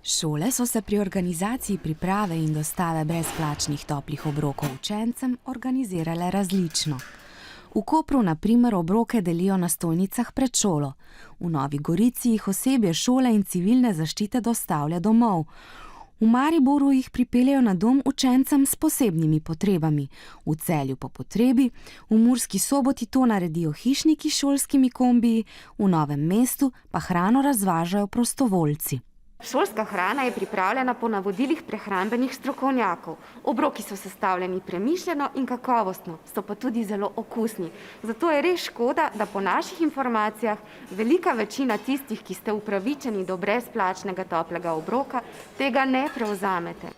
Šole so se pri organizaciji priprave in dostave brezplačnih toplih obrokov učencem organizirale različno. V Kopru na primer obroke delijo na stojnicah pred šolo. V Novi Gorici jih osebje šole in civilne zaščite dostavlja domov. V Mariboru jih pripeljejo na dom učencem s posebnimi potrebami, v Celju po potrebi, v Murski Soboti to naredijo hišniki s šolskimi kombiji, v Novem mestu pa hrano razvažajo prostovoljci. Šolska hrana je pripravljena po navodilih prehrambenih strokovnjakov. Obroki so sestavljeni premišljeno in kakovostno, so pa tudi zelo okusni. Zato je res škoda, da po naših informacijah velika večina tistih, ki ste upravičeni do brezplačnega toplega obroka, tega ne prevzamete.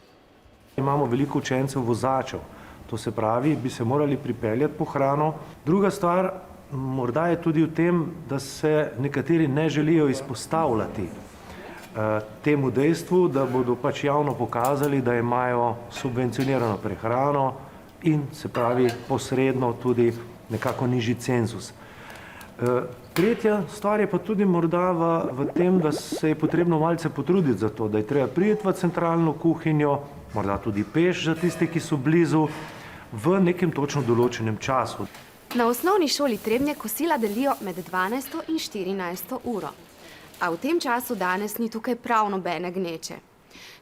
Imamo veliko učencev vozačev, to se pravi, bi se morali pripeljati po hrano. Druga stvar morda je tudi v tem, da se nekateri ne želijo izpostavljati temu dejstvu, da bodo pač javno pokazali, da imajo subvencionirano prehrano in se pravi posredno tudi nekako nižji cenzus. Tretja stvar je pa tudi morda v tem, da se je potrebno malce potruditi za to, da je treba priti v centralno kuhinjo, morda tudi peš za tiste, ki so blizu, v nekem točno določenem času. Na osnovni šoli Trebnje kosila delijo med 12. in 14. uro. A v tem času danes ni tukaj prav nobene gneče.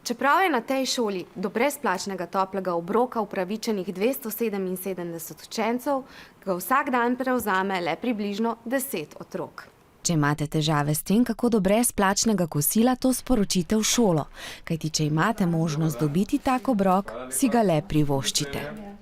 Čeprav je na tej šoli do brezplačnega toplega obroka upravičenih 277 učencev, ga vsak dan prevzame le približno 10 otrok. Če imate težave s tem, kako do brezplačnega kosila, to sporočite v šolo. Kajti če imate možnost dobiti tak obrok, si ga le privoščite.